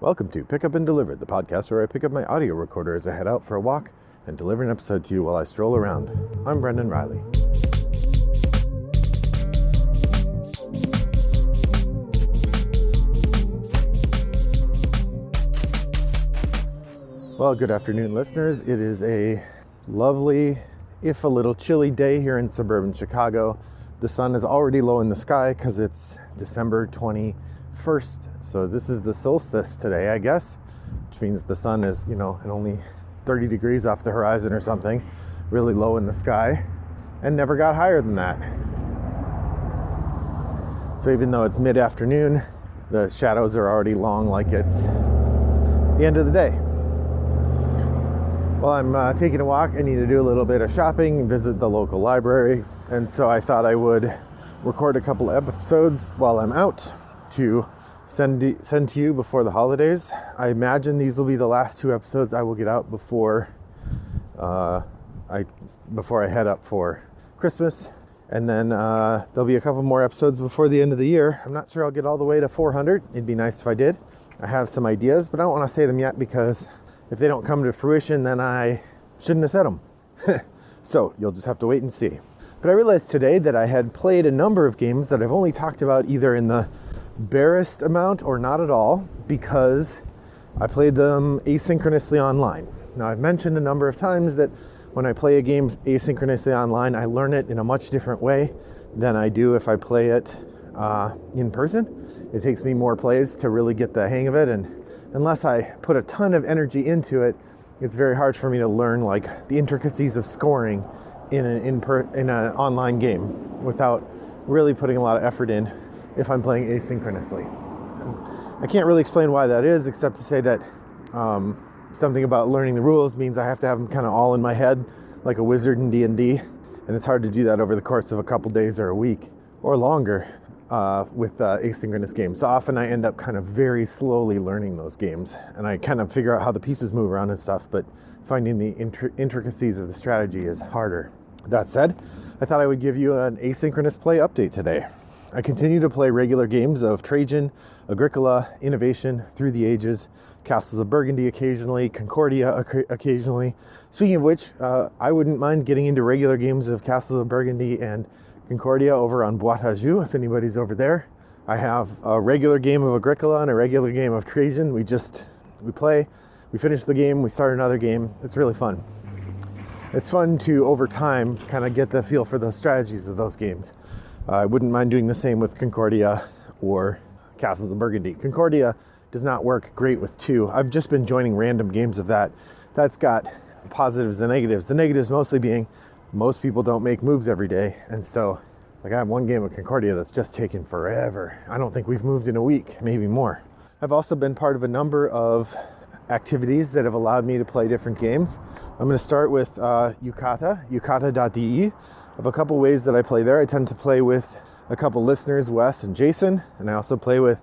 Welcome to Pick Up and Delivered, the podcast where I pick up my audio recorder as I head out for a walk and deliver an episode to you while I stroll around. I'm Brendan Riley. Well, good afternoon, listeners. It is a lovely, if a little chilly day here in suburban Chicago. The sun is already low in the sky because it's December 21st. So this is the solstice today, I guess, which means the sun is, at only 30 degrees off the horizon or something, really low in the sky, and never got higher than that. So even though it's mid-afternoon, the shadows are already long, like it's the end of the day. Well, I'm taking a walk. I need to do a little bit of shopping, visit the local library, and so I thought I would record a couple episodes while I'm out to send to you before the holidays. I imagine these will be the last two episodes I will get out before I head up for Christmas, and then there'll be a couple more episodes before the end of the year. I'm not sure I'll get all the way to 400. It'd be nice if I did. I have some ideas, but I don't want to say them yet because if they don't come to fruition, then I shouldn't have said them. So you'll just have to wait and see. But I realized today that I had played a number of games that I've only talked about either in the barest amount or not at all, because I played them asynchronously online. Now, I've mentioned a number of times that when I play a game asynchronously online, I learn it in a much different way than I do if I play it in person. It takes me more plays to really get the hang of it, and unless I put a ton of energy into it, it's very hard for me to learn like the intricacies of scoring in an online game without really putting a lot of effort in if I'm playing asynchronously. I can't really explain why that is, except to say that something about learning the rules means I have to have them kind of all in my head, like a wizard in D&D, and it's hard to do that over the course of a couple days or a week or longer with asynchronous games. So often I end up kind of very slowly learning those games, and I kind of figure out how the pieces move around and stuff, but finding the intricacies of the strategy is harder. That said, I thought I would give you an asynchronous play update today. I continue to play regular games of Trajan, Agricola, Innovation, Through the Ages, Castles of Burgundy occasionally, Concordia occasionally. Speaking of which, I wouldn't mind getting into regular games of Castles of Burgundy and Concordia over on Boîte à Jeux, if anybody's over there. I have a regular game of Agricola and a regular game of Trajan. We play, we finish the game, we start another game. It's really fun. It's fun to, over time, kind of get the feel for the strategies of those games. I wouldn't mind doing the same with Concordia or Castles of Burgundy. Concordia does not work great with two. I've just been joining random games of that. That's got positives and negatives. The negatives mostly being most people don't make moves every day. And so, I have one game of Concordia that's just taken forever. I don't think we've moved in a week, maybe more. I've also been part of a number of activities that have allowed me to play different games. I'm going to start with yukata.de. I have a couple ways that I play there. I tend to play with a couple listeners, Wes and Jason, and I also play with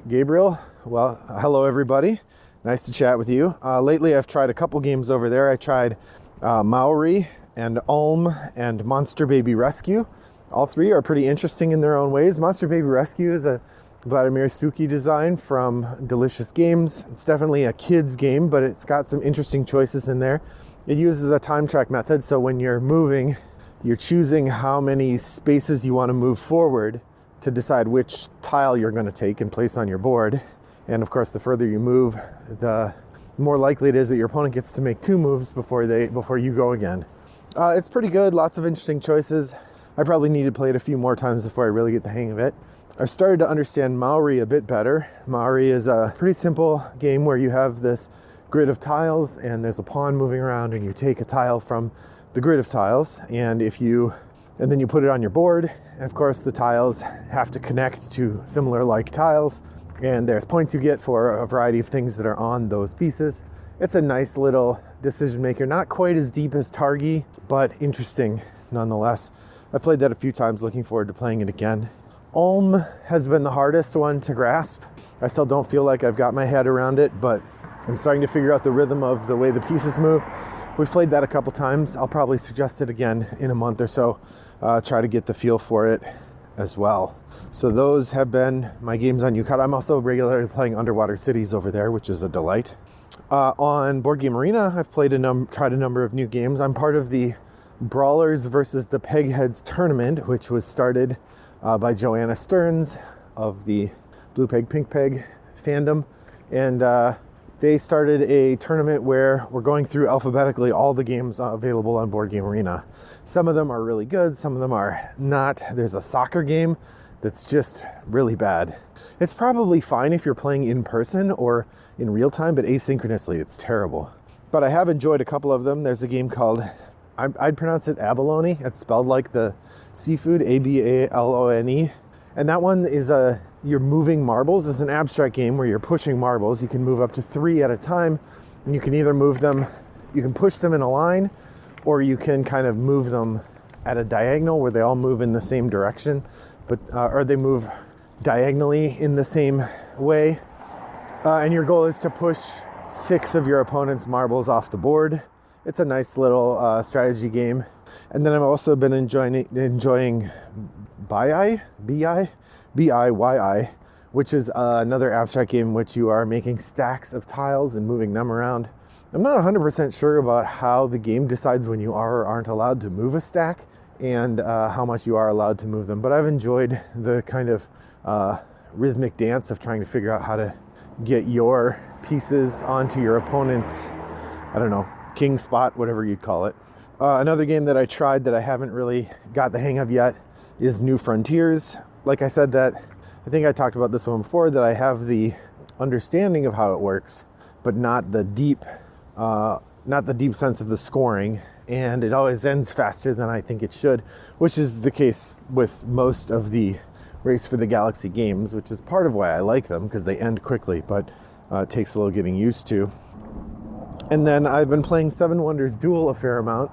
Gabriel. Well, hello everybody. Nice to chat with you. Lately I've tried a couple games over there. I tried Maori and Ulm and Monster Baby Rescue. All three are pretty interesting in their own ways. Monster Baby Rescue is a Vladimir Suki design from Delicious Games. It's definitely a kid's game, but it's got some interesting choices in there. It uses a time track method, so when you're moving, you're choosing how many spaces you want to move forward to decide which tile you're going to take and place on your board. And of course, the further you move, the more likely it is that your opponent gets to make two moves before you go again. It's pretty good, lots of interesting choices. I probably need to play it a few more times before I really get the hang of it. I've started to understand Maori a bit better. Maori is a pretty simple game where you have this grid of tiles and there's a pawn moving around, and you take a tile from the grid of tiles, and then you put it on your board, and of course the tiles have to connect to similar like tiles, and there's points you get for a variety of things that are on those pieces. It's a nice little decision maker, not quite as deep as Targi, but interesting nonetheless. I've played that a few times, looking forward to playing it again. Ulm has been the hardest one to grasp. I still don't feel like I've got my head around it, but I'm starting to figure out the rhythm of the way the pieces move. We've played that a couple times. I'll probably suggest it again in a month or so, try to get the feel for it. as well. So those have been my games on Yukata. I'm also regularly playing Underwater Cities over there, which is a delight. On Board Game Arena, I've tried a number of new games. I'm part of the Brawlers versus the Pegheads tournament, which was started by Joanna Stearns of the Blue Peg Pink Peg fandom, and they started a tournament where we're going through alphabetically all the games available on Board Game Arena. Some of them are really good, some of them are not. There's a soccer game that's just really bad. It's probably fine if you're playing in person or in real time, but asynchronously it's terrible. But I have enjoyed a couple of them. There's a game called, I'd pronounce it abalone. It's spelled like the seafood, Abalone. And that one is you're moving marbles. It's an abstract game where you're pushing marbles. You can move up to 3 at a time, and you can either move them, you can push them in a line, or you can kind of move them at a diagonal where they all move in the same direction, but or they move diagonally in the same way. And your goal is to push 6 of your opponent's marbles off the board. It's a nice little strategy game. And then I've also been enjoying BIYI, which is another abstract game in which you are making stacks of tiles and moving them around. I'm not 100% sure about how the game decides when you are or aren't allowed to move a stack and how much you are allowed to move them, but I've enjoyed the kind of rhythmic dance of trying to figure out how to get your pieces onto your opponent's, I don't know, king spot, whatever you'd call it. Another game that I tried that I haven't really got the hang of yet is New Frontiers. Like I said, that I think I talked about this one before, that I have the understanding of how it works, but not the deep sense of the scoring, and it always ends faster than I think it should, which is the case with most of the Race for the Galaxy games, which is part of why I like them, because they end quickly, but it takes a little getting used to. And then I've been playing Seven Wonders Duel a fair amount.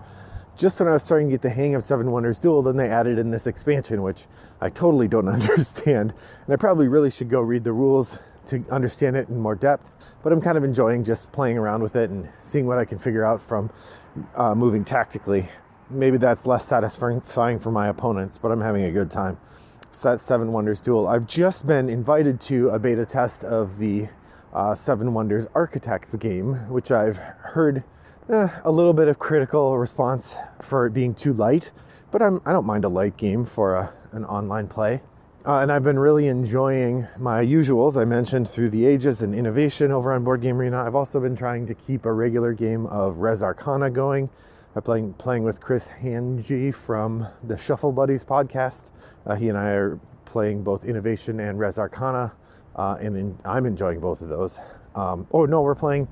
Just when I was starting to get the hang of Seven Wonders Duel, then they added in this expansion, which I totally don't understand. And I probably really should go read the rules to understand it in more depth. But I'm kind of enjoying just playing around with it and seeing what I can figure out from moving tactically. Maybe that's less satisfying for my opponents, but I'm having a good time. So that's Seven Wonders Duel. I've just been invited to a beta test of the Seven Wonders Architects game, which I've heard a little bit of critical response for it being too light, but I don't mind a light game for an online play. And I've been really enjoying my usuals. I mentioned Through the Ages and Innovation over on Board Game Arena. I've also been trying to keep a regular game of Res Arcana going. I'm playing with Chris Hanji from the Shuffle Buddies podcast. He and I are playing both Innovation and Res Arcana, and I'm enjoying both of those. We're playing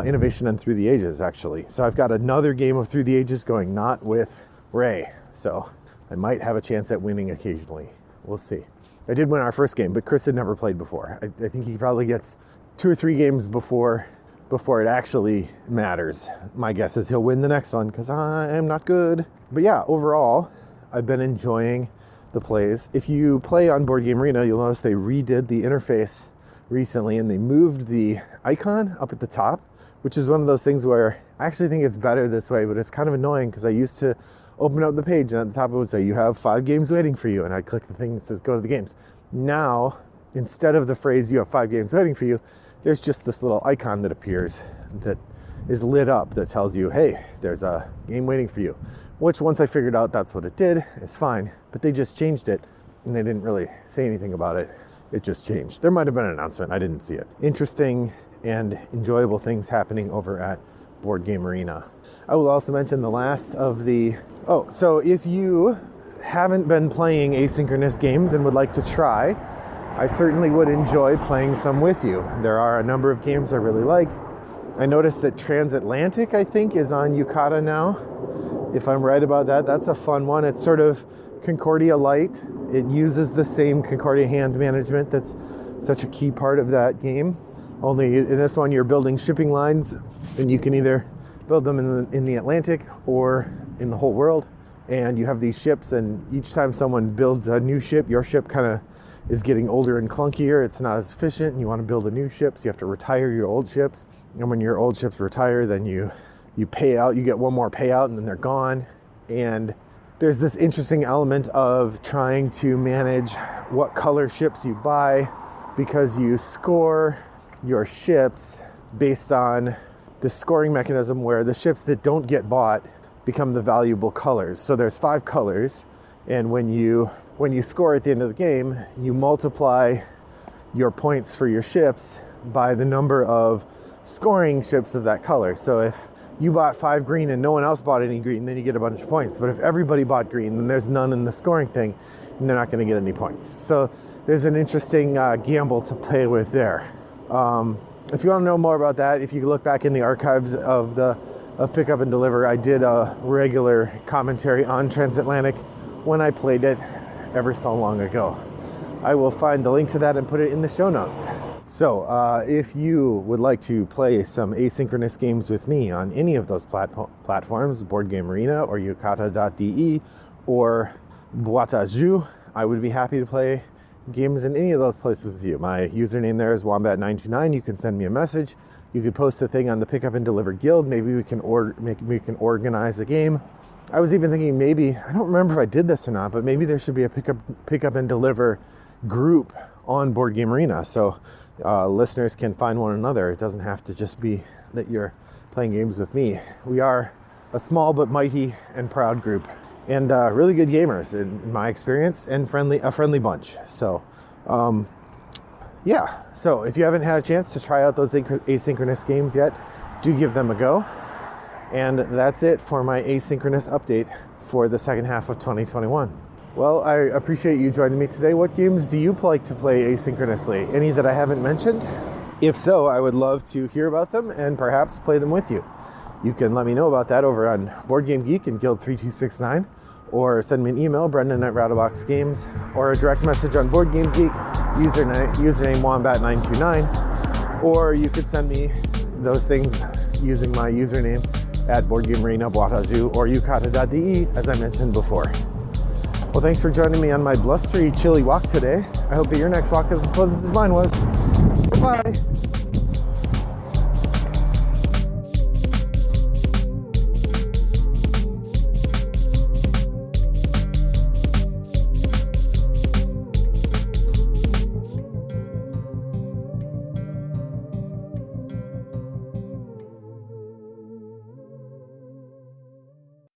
Innovation and Through the Ages, actually. So I've got another game of Through the Ages going, not with Ray. So I might have a chance at winning occasionally. We'll see. I did win our first game, but Chris had never played before. I think he probably gets 2 or 3 games before it actually matters. My guess is he'll win the next one because I am not good. But yeah, overall, I've been enjoying the plays. If you play on Board Game Arena, you'll notice they redid the interface recently and they moved the icon up at the top, which is one of those things where I actually think it's better this way, but it's kind of annoying because I used to open up the page and at the top it would say, you have 5 games waiting for you. And I'd click the thing that says, go to the games. Now, instead of the phrase, you have 5 games waiting for you, there's just this little icon that appears that is lit up that tells you, hey, there's a game waiting for you. Which once I figured out that's what it did, it's fine. But they just changed it and they didn't really say anything about it. It just changed. There might have been an announcement. I didn't see it. Interesting and enjoyable things happening over at Board Game Arena. I will also mention the last of the... so if you haven't been playing asynchronous games and would like to try, I certainly would enjoy playing some with you. There are a number of games I really like. I noticed that Transatlantic, I think, is on Yukata now. If I'm right about that, that's a fun one. It's sort of Concordia Light. It uses the same Concordia hand management that's such a key part of that game. Only in this one, you're building shipping lines, and you can either build them in the Atlantic or in the whole world. And you have these ships, and each time someone builds a new ship, your ship kind of is getting older and clunkier. It's not as efficient, and you want to build a new ship, so you have to retire your old ships. And when your old ships retire, then you pay out, you get one more payout, and then they're gone. And there's this interesting element of trying to manage what color ships you buy, because you score your ships based on the scoring mechanism where the ships that don't get bought become the valuable colors. So there's 5 colors, and when you score at the end of the game, you multiply your points for your ships by the number of scoring ships of that color. So if you bought 5 green and no one else bought any green, then you get a bunch of points. But if everybody bought green, then there's none in the scoring thing, and they're not going to get any points. So there's an interesting gamble to play with there. If you want to know more about that, if you look back in the archives of Pick Up and Deliver, I did a regular commentary on Transatlantic when I played it ever so long ago. I will find the link to that and put it in the show notes. So if you would like to play some asynchronous games with me on any of those platforms, Board Game Arena or yukata.de or Boîte à Jeux, I would be happy to play games in any of those places with you. My username there is Wombat929. You can send me a message. You could post a thing on the Pick Up and Deliver Guild. Maybe we can organize a game. I was even thinking maybe, I don't remember if I did this or not, but maybe there should be a Pick Up and Deliver group on Board Game Arena, so listeners can find one another. It doesn't have to just be that you're playing games with me. We are a small but mighty and proud group, and really good gamers in my experience, and a friendly bunch. So yeah, so if you haven't had a chance to try out those asynchronous games yet, do give them a go. And that's it for my asynchronous update for the second half of 2021. Well, I appreciate you joining me today. What games do you like to play asynchronously? Any that I haven't mentioned? If so, I would love to hear about them and perhaps play them with you. You can let me know about that over on Board Game Geek and Guild 3269, or send me an email, Brendan@Rattlebox Games, or a direct message on Board Game Geek, username Wombat929, or you could send me those things using my username at Board Game Arena, Boîte à Jeux, or yukata.de, as I mentioned before. Well, thanks for joining me on my blustery, chilly walk today. I hope that your next walk is as pleasant as mine was. Bye.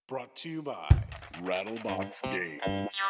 Brought to you by Rattlebox Games.